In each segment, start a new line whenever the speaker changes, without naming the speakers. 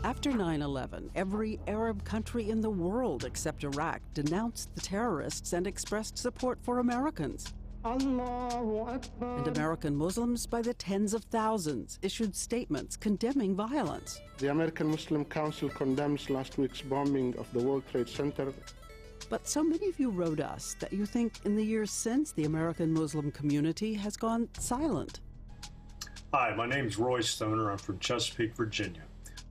After 9/11, every Arab country in the world except Iraq denounced the terrorists and expressed support for Americans. And American Muslims, by the tens of thousands, issued statements condemning violence.
The American Muslim Council condemns last week's bombing of the World Trade Center.
But so many of you wrote us that you think in the years since the American Muslim community has gone silent.
Hi, my name's Roy Stoner. I'm from Chesapeake, Virginia.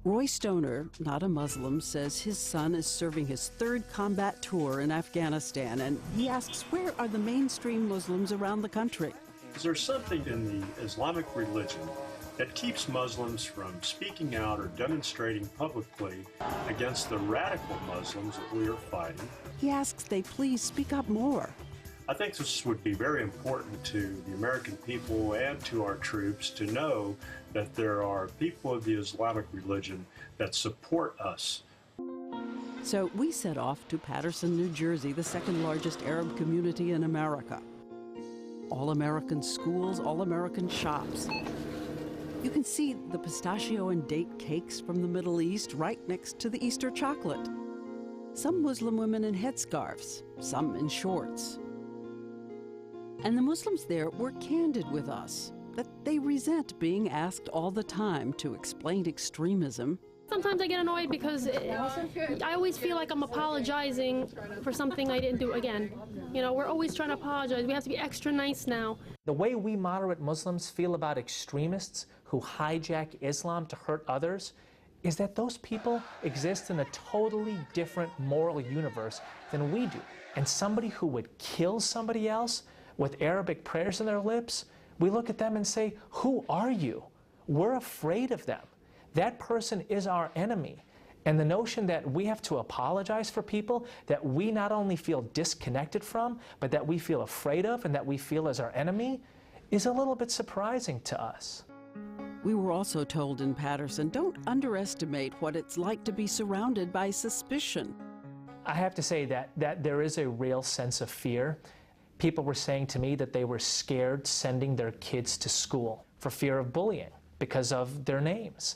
Roy Stoner, not a Muslim, says his son is serving his third combat tour in Afghanistan, and he asks, where are the mainstream Muslims around the country?
Is there something in the Islamic religion that keeps Muslims from speaking out or demonstrating publicly against the radical Muslims that we are fighting?
He asks they please speak up more.
I think this would be very important to the American people and to our troops to know that there are people of the Islamic religion that support us.
So we set off to Paterson, New Jersey, the second largest Arab community in America. All-American schools, all-American shops. You can see the pistachio and date cakes from the Middle East right next to the Easter chocolate. Some Muslim women in headscarves, some in shorts. And the Muslims there were candid with us, that they resent being asked all the time to explain extremism.
Sometimes I get annoyed because I always feel like I'm apologizing for something I didn't do again. You know, we're always trying to apologize. We have to be extra nice now.
The way we moderate Muslims feel about extremists who hijack Islam to hurt others is that those people exist in a totally different moral universe than we do. And somebody who would kill somebody else with Arabic prayers on their lips, we look at them and say, who are you? We're afraid of them. That person is our enemy. And the notion that we have to apologize for people that we not only feel disconnected from, but that we feel afraid of and that we feel as our enemy is a little bit surprising to us.
We were also told in Paterson, don't underestimate what it's like to be surrounded by suspicion.
I have to say that there is a real sense of fear. People were saying to me that they were scared sending their kids to school for fear of bullying because of their names.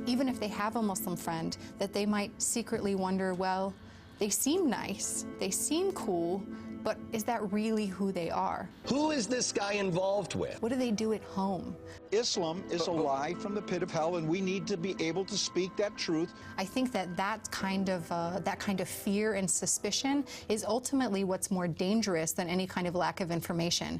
Even if they have a Muslim friend, that they might secretly wonder, well, they seem nice, they seem cool, but is that really who they are?
Who is this guy involved with?
What do they do at home?
Islam is a lie from the pit of hell, and we need to be able to speak that truth.
I think that kind of fear and suspicion is ultimately what's more dangerous than any kind of lack of information.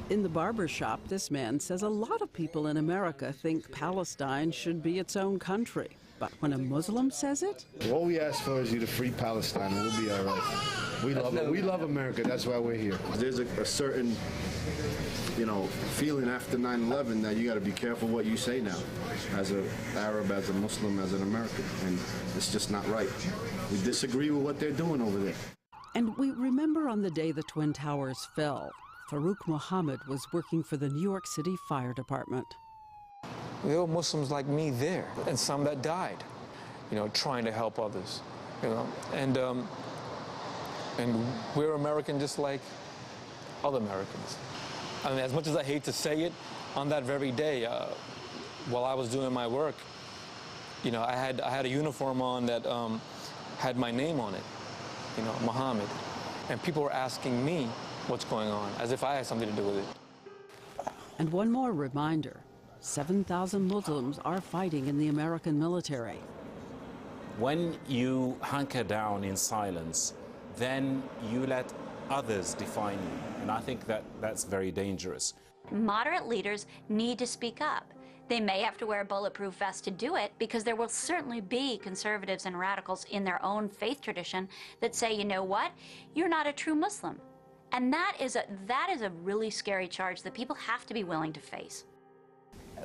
In the barber shop, this man says a lot of people in America think Palestine should be its own country. But when a Muslim says it?
All we ask for is you to free Palestine, and we'll be all right. We love it. We love America. That's why we're here. There's a certain, feeling after 9/11 that you got to be careful what you say now, as an Arab, as a Muslim, as an American, and it's just not right. We disagree with what they're doing over there.
And we remember on the day the Twin Towers fell, Farouk Mohammed was working for the New York City Fire Department.
There were Muslims like me there, and some that died, trying to help others, and we're American just like other Americans. I mean, as much as I hate to say it, on that very day, while I was doing my work, I had a uniform on that had my name on it, Muhammad, and people were asking me what's going on, as if I had something to do with it.
And one more reminder. 7,000 Muslims are fighting in the American military.
When you hunker down in silence, then you let others define you. And I think that's very dangerous.
Moderate leaders need to speak up. They may have to wear a bulletproof vest to do it, because there will certainly be conservatives and radicals in their own faith tradition that say, you know what, you're not a true Muslim. And that is a really scary charge that people have to be willing to face.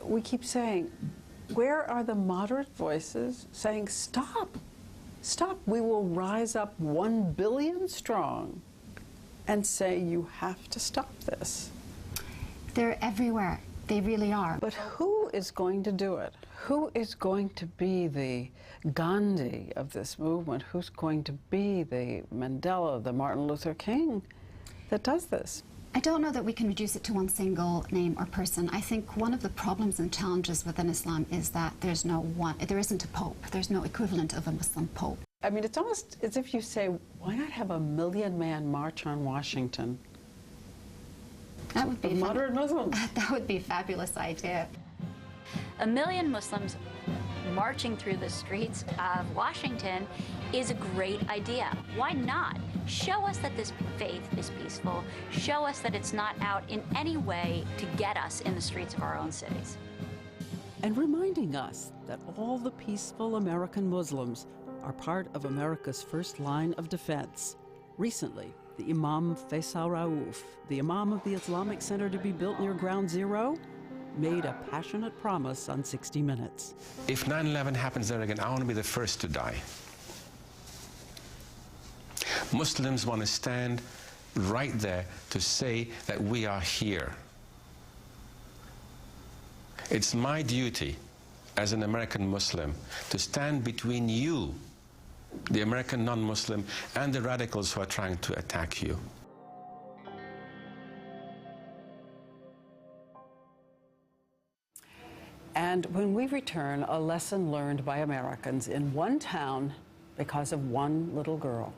We keep saying, where are the moderate voices saying, stop, stop, we will rise up 1 billion strong and say, you have to stop this?
They're everywhere. They really are.
But who is going to do it? Who is going to be the Gandhi of this movement? Who's going to be the Mandela, the Martin Luther King that does this?
I don't know that we can reduce it to one single name or person. I think one of the problems and challenges within Islam is that there isn't a pope. There's no equivalent of a Muslim pope.
I mean, it's almost as if you say, why not have a 1 million-man march on Washington?
That would be
moderate Muslims.
That would be a fabulous idea.
1 million Muslims marching through the streets of Washington is a great idea. Why not? Show us that this faith is peaceful. Show us that it's not out in any way to get us in the streets of our own cities.
And reminding us that all the peaceful American Muslims are part of America's first line of defense. Recently, the Imam Faisal Rauf, the Imam of the Islamic Center to be built near Ground Zero, made a passionate promise on 60 Minutes.
If 9/11 happens there again, I want to be the first to die. Muslims want to stand right there to say that we are here. It's my duty as an American Muslim to stand between you, the American non-Muslim, and the radicals who are trying to attack you.
And when we return, a lesson learned by Americans in one town because of one little girl.